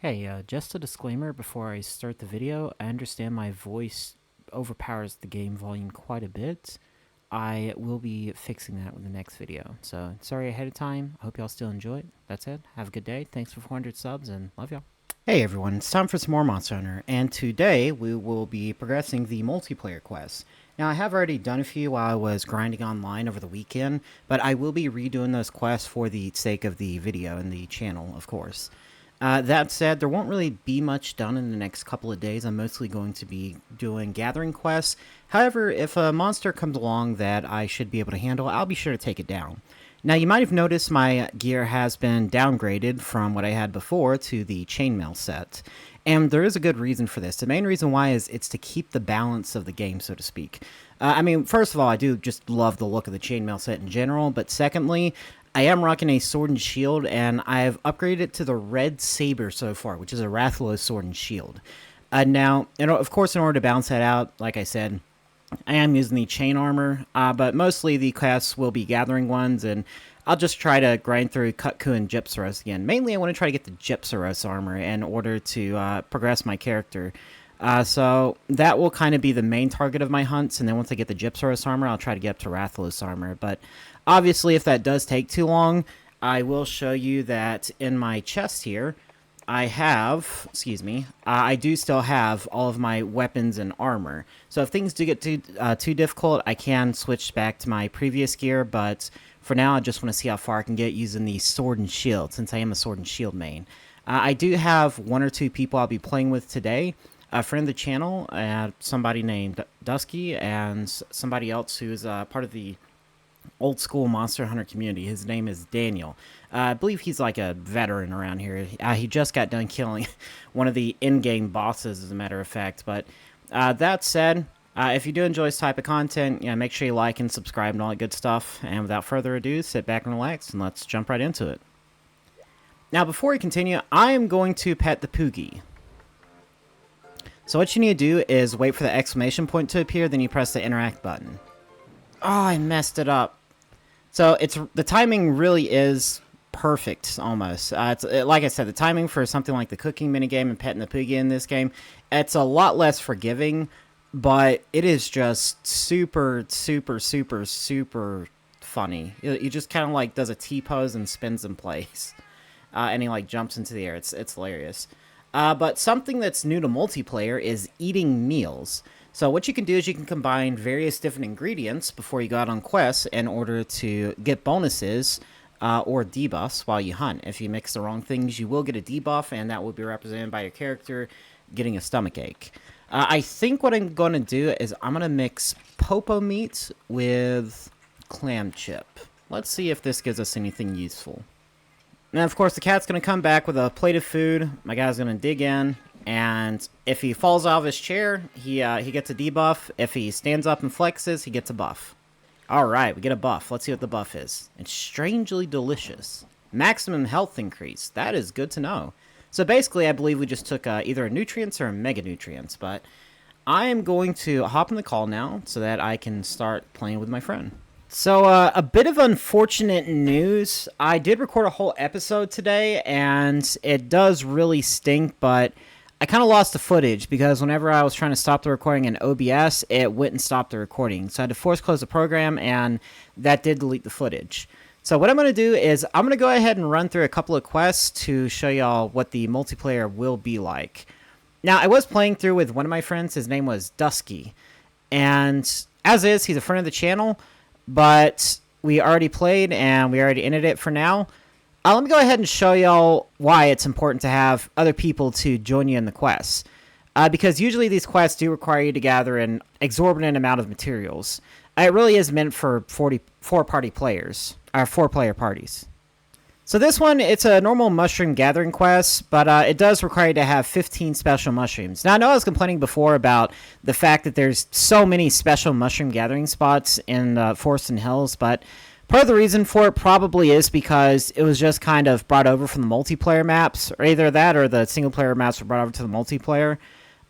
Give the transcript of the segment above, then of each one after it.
Hey, just a disclaimer before I start the video. I understand my voice overpowers the game volume quite a bit. I will be fixing that with the next video. So, sorry ahead of time. I hope y'all still enjoy it. That's it. Have a good day. Thanks for 400 subs and love y'all. Hey everyone, it's time for some more Monster Hunter, and today we will be progressing the multiplayer quests. Now, I have already done a few while I was grinding online over the weekend, but I will be redoing those quests for the sake of the video and the channel, of course. That said, there won't really be much done in the next couple of days. I'm mostly going to be doing gathering quests. However, if a monster comes along that I should be able to handle, I'll be sure to take it down. Now, you might have noticed my gear has been downgraded from what I had before to the chainmail set. And there is a good reason for this. The main reason why is it's to keep the balance of the game, so to speak. First of all, I do just love the look of the chainmail set in general, but secondly, I am rocking a sword and shield, and I've upgraded it to the red saber so far, which is a Rathalos sword and shield. Now, of course, in order to balance that out, like I said, I am using the chain armor, but mostly the quests will be gathering ones, and I'll just try to grind through Kutku and Gypsaros again. Mainly, I want to try to get the Gypsaros armor in order to progress my character. So that will kind of be the main target of my hunts, and then once I get the Gypsaros armor, I'll try to get up to Rathalos armor. But obviously, if that does take too long, I will show you that in my chest here, I have, I do still have all of my weapons and armor. So if things do get too difficult, I can switch back to my previous gear, but for now, I just want to see how far I can get using the sword and shield, since I am a sword and shield main. I do have one or two people I'll be playing with today. A friend of the channel, somebody named Dusky, and somebody else who is part of the old school Monster Hunter community. His name is Daniel. I believe he's like a veteran around here. He just got done killing one of the in-game bosses, as a matter of fact. But that said, if you do enjoy this type of content, make sure you like and subscribe and all that good stuff. And without further ado, sit back and relax, and let's jump right into it. Now, before we continue, I am going to pet the Poogie. So what you need to do is wait for the exclamation point to appear, then you press the interact button. Oh, I messed it up. So the timing really is perfect, almost. Like I said, the timing for something like the cooking minigame and petting the Poogie in this game, it's a lot less forgiving, but it is just super, super, super, super funny. He just kind of like does a T-pose and spins in place. And he like jumps into the air. It's hilarious. But something that's new to multiplayer is eating meals. So what you can do is you can combine various different ingredients before you go out on quests in order to get bonuses or debuffs while you hunt. If you mix the wrong things, you will get a debuff, and that will be represented by your character getting a stomachache. I think what I'm going to do is I'm going to mix popo meat with clam chip. Let's see if this gives us anything useful. Now, of course, the cat's going to come back with a plate of food. My guy's going to dig in. And if he falls out of his chair, he gets a debuff. If he stands up and flexes, he gets a buff. Alright, we get a buff. Let's see what the buff is. It's strangely delicious. Maximum health increase. That is good to know. So basically, I believe we just took either a nutrients or a mega nutrients. But I am going to hop in the call now so that I can start playing with my friend. So, a bit of unfortunate news. I did record a whole episode today, and it does really stink, but I kind of lost the footage because whenever I was trying to stop the recording in OBS, it wouldn't stop the recording. So I had to force close the program, and that did delete the footage. So what I'm going to do is I'm going to go ahead and run through a couple of quests to show y'all what the multiplayer will be like. Now, I was playing through with one of my friends. His name was Dusky. And as is, he's a friend of the channel, but we already played and we already ended it for now. Let me go ahead and show y'all why it's important to have other people to join you in the quests. Because usually these quests do require you to gather an exorbitant amount of materials. It really is meant for 4-party players, or 4-player parties. So this one, it's a normal mushroom gathering quest, but it does require you to have 15 special mushrooms. Now, I know I was complaining before about the fact that there's so many special mushroom gathering spots in Forest and Hills, but part of the reason for it probably is because it was just kind of brought over from the multiplayer maps, or either that or the single-player maps were brought over to the multiplayer.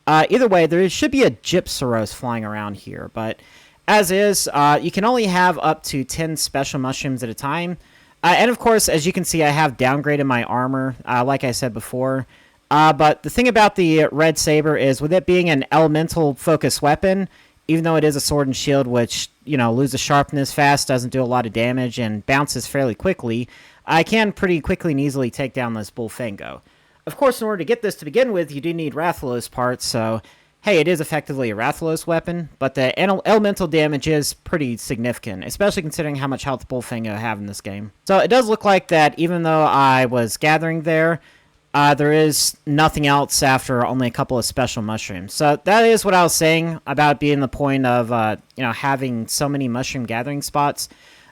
Either way, there should be a Gypsaros flying around here, but as is, you can only have up to 10 special mushrooms at a time. And of course, as you can see, I have downgraded my armor, like I said before. But the thing about the red saber is, with it being an elemental focused weapon, even though it is a sword and shield, which, loses sharpness fast, doesn't do a lot of damage, and bounces fairly quickly, I can pretty quickly and easily take down this Bullfango. Of course, in order to get this to begin with, you do need Rathalos parts, so hey, it is effectively a Rathalos weapon, but the elemental damage is pretty significant, especially considering how much health Bullfango have in this game. So it does look like that even though I was gathering there is nothing else after only a couple of special mushrooms. So that is what I was saying about being the point of, having so many mushroom gathering spots.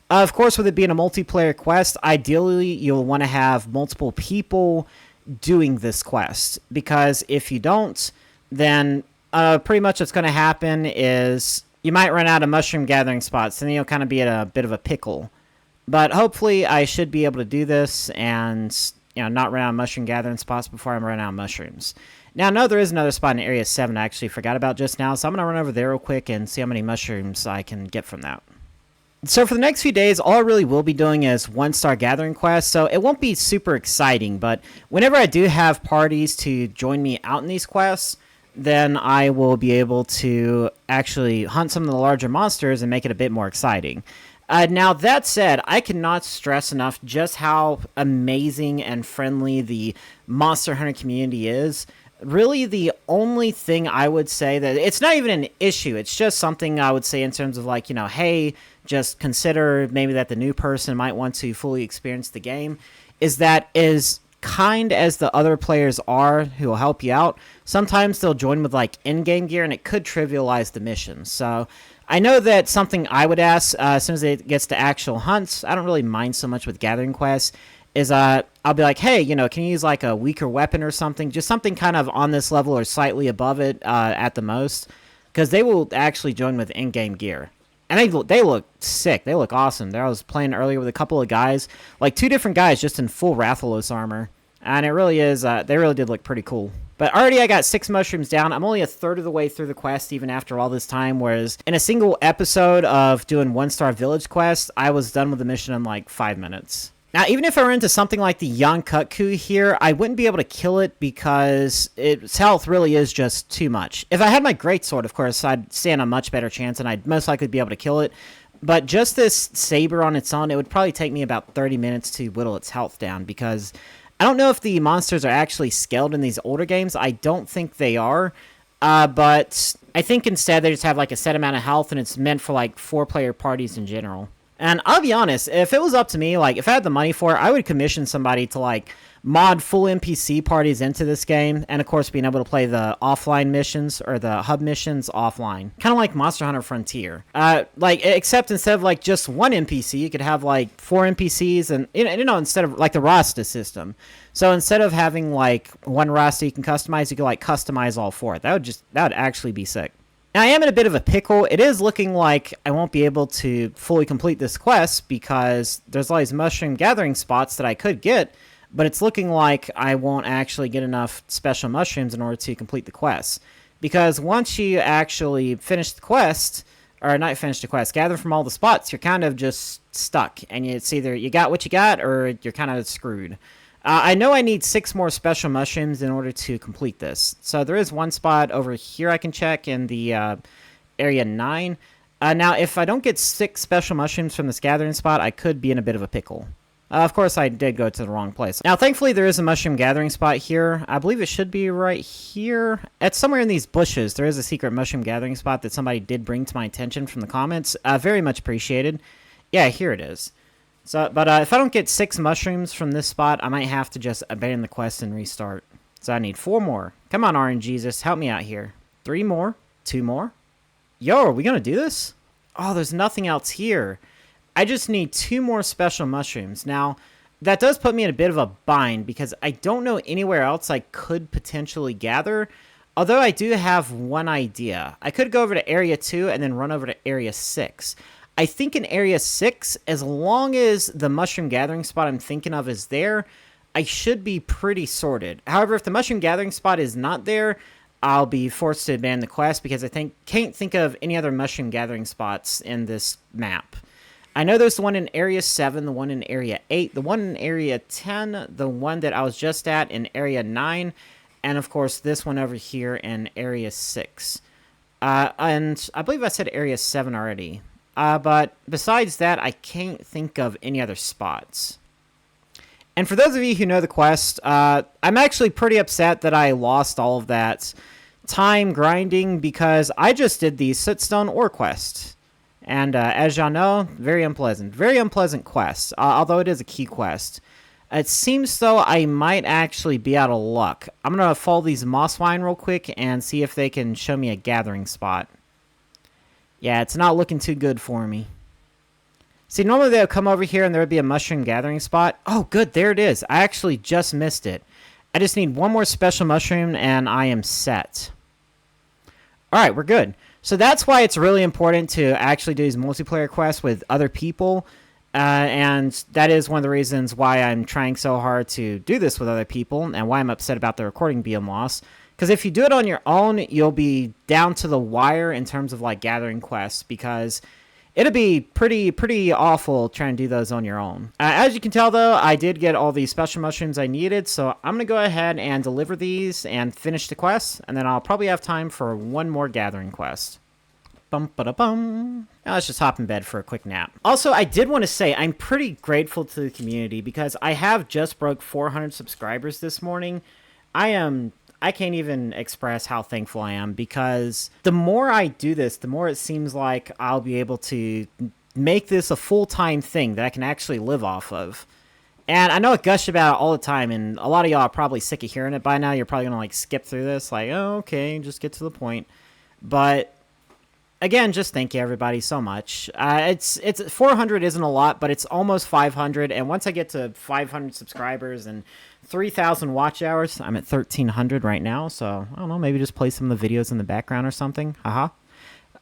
Of course, with it being a multiplayer quest, ideally you'll want to have multiple people doing this quest, because if you don't, then pretty much what's going to happen is you might run out of mushroom gathering spots, and then you'll kind of be at a bit of a pickle. But hopefully I should be able to do this and not run out of mushroom gathering spots before I run out of mushrooms. Now, I know there is another spot in Area 7 I actually forgot about just now, so I'm going to run over there real quick and see how many mushrooms I can get from that. So for the next few days, all I really will be doing is 1-star gathering quests, so it won't be super exciting, but whenever I do have parties to join me out in these quests, then I will be able to actually hunt some of the larger monsters and make it a bit more exciting. Now, that said, I cannot stress enough just how amazing and friendly the Monster Hunter community is. Really, the only thing I would say that it's not even an issue, it's just something I would say in terms of hey, just consider maybe that the new person might want to fully experience the game, is that as kind as the other players are who will help you out, sometimes they'll join with in-game gear and it could trivialize the mission. So I know that something I would ask as soon as it gets to actual hunts, I don't really mind so much with gathering quests, is I'll be like, hey, can you use a weaker weapon or something? Just something kind of on this level or slightly above it at the most, because they will actually join with in-game gear. And they look sick. They look awesome. I was playing earlier with a couple of guys, 2 different guys just in full Rathalos armor. And it really is, they really did look pretty cool. But already I got 6 mushrooms down. I'm only a third of the way through the quest even after all this time, whereas in a single episode of doing 1-star village quest, I was done with the mission in 5 minutes. Now, even if I run into something like the Yankutku here, I wouldn't be able to kill it because its health really is just too much. If I had my greatsword, of course, I'd stand a much better chance and I'd most likely be able to kill it. But just this saber on its own, it would probably take me about 30 minutes to whittle its health down, because I don't know if the monsters are actually scaled in these older games. I don't think they are. But I think instead they just have a set amount of health, and it's meant for 4-player parties in general. And I'll be honest, if it was up to me, if I had the money for it, I would commission somebody to mod full NPC parties into this game, and of course being able to play the offline missions or the hub missions offline, kind of like Monster Hunter Frontier. Except instead of just one NPC, you could have 4 NPCs, and instead of the Rasta system. So instead of having one Rasta you can customize, you could customize all 4. That would actually be sick. Now, I am in a bit of a pickle. It is looking like I won't be able to fully complete this quest because there's all these mushroom gathering spots that I could get, but it's looking like I won't actually get enough special mushrooms in order to complete the quest. Because once you actually finish the quest, or not finish the quest, gather from all the spots, you're kind of just stuck. And it's either you got what you got, or you're kind of screwed. I know I need 6 more special mushrooms in order to complete this. So there is one spot over here I can check in the area 9. Now, if I don't get 6 special mushrooms from this gathering spot, I could be in a bit of a pickle. Of course, I did go to the wrong place. Now, thankfully, there is a mushroom gathering spot here. I believe it should be right here. It's somewhere in these bushes. There is a secret mushroom gathering spot that somebody did bring to my attention from the comments. Very much appreciated. Yeah, here it is. But if I don't get 6 mushrooms from this spot, I might have to just abandon the quest and restart. So I need 4 more. Come on, RNGesus, help me out here. 3 more. 2 more. Yo, are we going to do this? Oh, there's nothing else here. I just need 2 more special mushrooms. Now, that does put me in a bit of a bind because I don't know anywhere else I could potentially gather. Although I do have one idea. I could go over to Area 2 and then run over to Area 6. I think in Area 6, as long as the mushroom gathering spot I'm thinking of is there, I should be pretty sorted. However, if the mushroom gathering spot is not there, I'll be forced to abandon the quest because I can't think of any other mushroom gathering spots in this map. I know there's the one in Area 7, the one in Area 8, the one in Area 10, the one that I was just at in Area 9, and of course this one over here in Area 6. And I believe I said Area 7 already. But besides that, I can't think of any other spots. And for those of you who know the quest, I'm actually pretty upset that I lost all of that time grinding because I just did the Sootstone ore quest. And as y'all know, very unpleasant quest, although it is a key quest. It seems though I might actually be out of luck. I'm going to follow these moss vine real quick and see if they can show me a gathering spot. Yeah, it's not looking too good for me. See, normally they would come over here and there would be a mushroom gathering spot. Oh, good, there it is. I actually just missed it. I just need one more special mushroom and I am set. Alright, we're good. So that's why it's really important to actually do these multiplayer quests with other people. And that is one of the reasons why I'm trying so hard to do this with other people and why I'm upset about the recording being lost. Because if you do it on your own, you'll be down to the wire in terms of like gathering quests because it'll be pretty awful trying to do those on your own. As you can tell though, I did get all the special mushrooms I needed, so I'm going to go ahead and deliver these and finish the quest, and then I'll probably have time for one more gathering quest. Bum-ba-da-bum. Now let's just hop in bed for a quick nap. Also, I did want to say I'm pretty grateful to the community because I have just broke 400 subscribers this morning. I can't even express how thankful I am because the more I do this, the more it seems like I'll be able to make this a full-time thing that I can actually live off of. And I know I gush about it all the time, and a lot of y'all are probably sick of hearing it by now. You're probably going to like skip through this, like, oh, okay, just get to the point. But again, just thank you everybody so much. It's 400 isn't a lot, but it's almost 500. And once I get to 500 subscribers and 3,000 watch hours, I'm at 1,300 right now. So I don't know, maybe just play some of the videos in the background or something.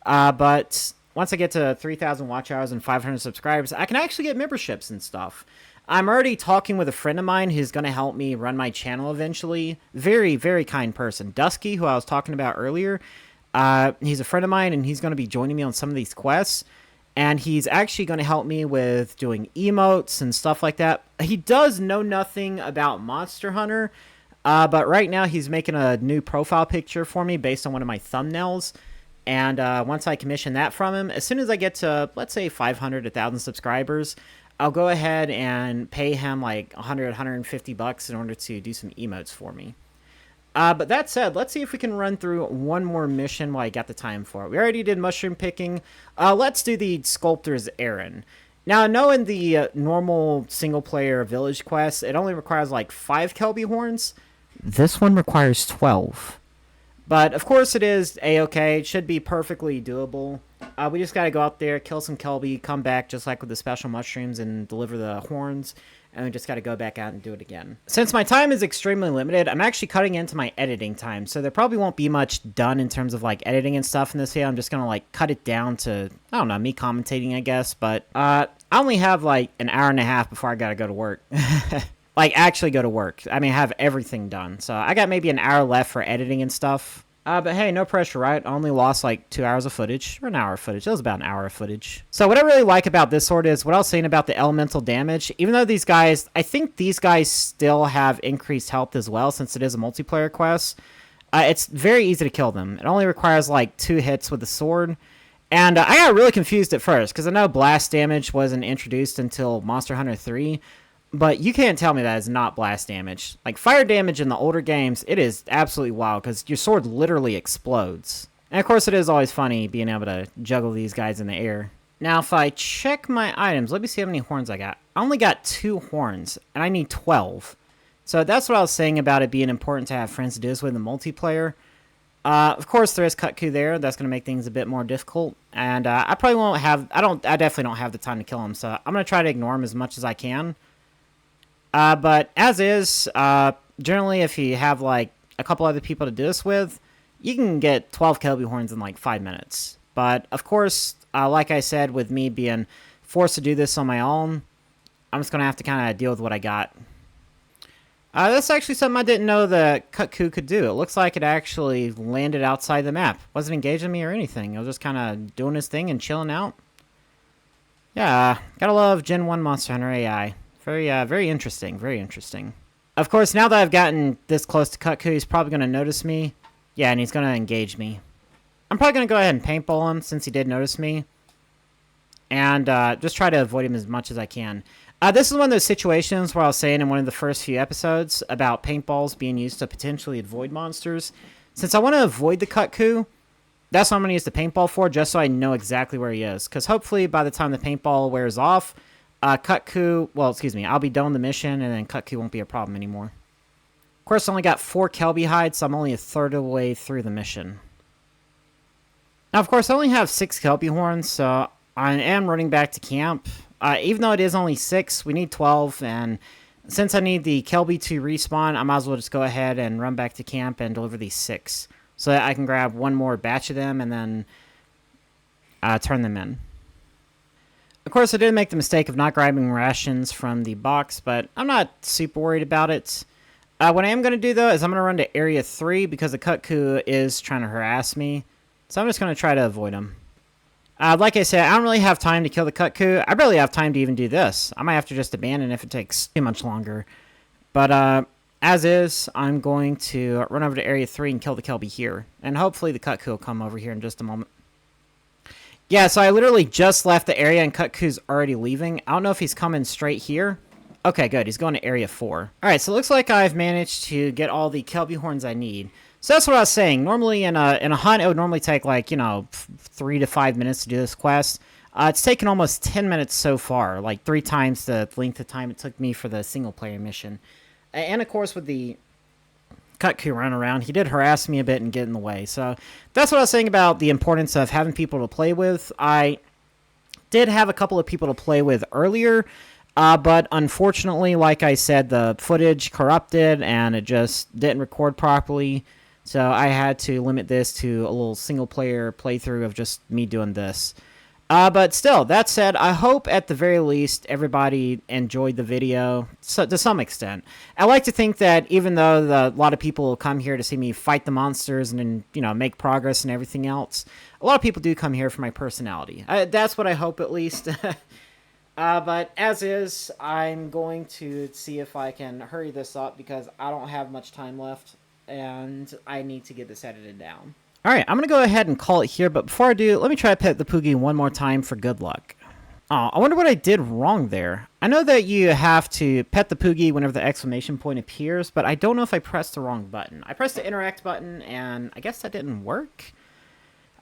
But once I get to 3,000 watch hours and 500 subscribers, I can actually get memberships and stuff. I'm already talking with a friend of mine who's going to help me run my channel eventually. Very, very kind person. Dusky, who I was talking about earlier. He's a friend of mine, and he's going to be joining me on some of these quests. And he's actually going to help me with doing emotes and stuff like that. He does know nothing about Monster Hunter, but right now he's making a new profile picture for me based on one of my thumbnails. And once I commission that from him, as soon as I get to, let's say, 500, 1,000 subscribers, I'll go ahead and pay him like 100, 150 bucks in order to do some emotes for me. But that said, let's see if we can run through one more mission while I got the time for it. We already did mushroom picking. Let's do the Sculptor's Errand. Now, I know in the normal single-player village quest, it only requires like 5 Kelbi horns. This one requires 12. But, of course, it is A-okay. It should be perfectly doable. We just got to go out there, kill some Kelbi, come back just like with the special mushrooms and deliver the horns. And we just got to go back out and do it again. Since my time is extremely limited, I'm actually cutting into my editing time. So there probably won't be much done in terms of like editing and stuff in this video. I'm just going to like cut it down to, I don't know, me commentating, I guess. But I only have like an hour and a half before I got to go to work. Like actually go to work. I mean, I have everything done. So I got maybe an hour left for editing and stuff. But hey, no pressure, right? I only lost like 2 hours of footage, or an hour of footage. It was about an hour of footage. So what I really like about this sword is what I was saying about the elemental damage. Even though these guys, I think these guys still have increased health as well, since it is a multiplayer quest. It's very easy to kill them. It only requires like 2 hits with the sword. And I got really confused at first, because I know blast damage wasn't introduced until Monster Hunter 3. But you can't tell me that is not blast damage. Like, fire damage in the older games, it is absolutely wild, because your sword literally explodes. And, of course, it is always funny being able to juggle these guys in the air. Now, if I check my items, let me see how many horns I got. I only got 2 horns, and I need 12. So that's what I was saying about it being important to have friends to do this with in the multiplayer. Of course, there is Kutku there. That's going to make things a bit more difficult. And I probably won't have... I definitely don't have the time to kill him, so I'm going to try to ignore him as much as I can. But as is, generally if you have like a couple other people to do this with, you can get 12 Kelbi horns in like 5 minutes. But of course, like I said, with me being forced to do this on my own, I'm just going to have to kind of deal with what I got. That's actually something I didn't know the Kutku could do. It looks like it actually landed outside the map. Wasn't engaging me or anything. It was just kind of doing his thing and chilling out. Yeah, gotta love Gen 1 Monster Hunter AI. Very interesting, very interesting. Of course, now that I've gotten this close to Cutcoo, he's probably going to notice me. Yeah, and he's going to engage me. I'm probably going to go ahead and paintball him since he did notice me. And just try to avoid him as much as I can. This is one of those situations where I was saying in one of the first few episodes about paintballs being used to potentially avoid monsters. Since I want to avoid the Cutcoo, that's what I'm going to use the paintball for, just so I know exactly where he is. Because hopefully by the time the paintball wears off, Cutcoo, well, excuse me, I'll be done with the mission, and then Cutcoo won't be a problem anymore. Of course, I only got 4 Kelbi hides, so I'm only a third of the way through the mission. Now, of course, I only have 6 Kelbi horns, so I am running back to camp. Even though it is only 6, we need 12, and since I need the Kelbi to respawn, I might as well just go ahead and run back to camp and deliver these 6. So that I can grab one more batch of them and then turn them in. Of course, I did make the mistake of not grabbing rations from the box, but I'm not super worried about it. What I am going to do, though, is I'm going to run to Area 3 because the Cutcoo is trying to harass me. So I'm just going to try to avoid him. Like I said, I don't really have time to kill the Cutcoo. I barely have time to even do this. I might have to just abandon if it takes too much longer. But as is, I'm going to run over to Area 3 and kill the Kelbi here. And hopefully the Cutcoo will come over here in just a moment. Yeah, so I literally just left the area and Cutcoo's already leaving. I don't know if he's coming straight here. Okay, good. He's going to Area 4. Alright, so it looks like I've managed to get all the Kelbi horns I need. So that's what I was saying. Normally in a hunt, it would normally take like, 3 to 5 minutes to do this quest. It's taken almost 10 minutes so far. Like 3 times the length of time it took me for the single player mission. And of course with the Cutcoo running around, he did harass me a bit and get in the way. So that's what I was saying about the importance of having people to play with. I did have a couple of people to play with earlier, but unfortunately, like I said, the footage corrupted and it just didn't record properly. So I had to limit this to a little single player playthrough of just me doing this. But still, that said, I hope at the very least everybody enjoyed the video to some extent. I like to think that even though a lot of people will come here to see me fight the monsters and then, make progress and everything else, a lot of people do come here for my personality. That's what I hope at least. But as is, I'm going to see if I can hurry this up because I don't have much time left and I need to get this edited down. Alright, I'm going to go ahead and call it here, but before I do, let me try to pet the Poogie one more time for good luck. Oh, I wonder what I did wrong there. I know that you have to pet the Poogie whenever the exclamation point appears, but I don't know if I pressed the wrong button. I pressed the interact button, and I guess that didn't work.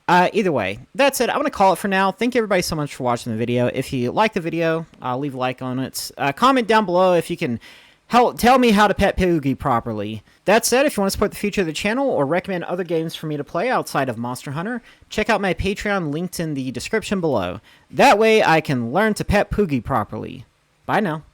Either way, that's it. I'm going to call it for now. Thank you everybody so much for watching the video. If you like the video, leave a like on it. Comment down below if you can tell me how to pet Poogie properly. That said, if you want to support the future of the channel or recommend other games for me to play outside of Monster Hunter, check out my Patreon linked in the description below. That way I can learn to pet Poogie properly. Bye now.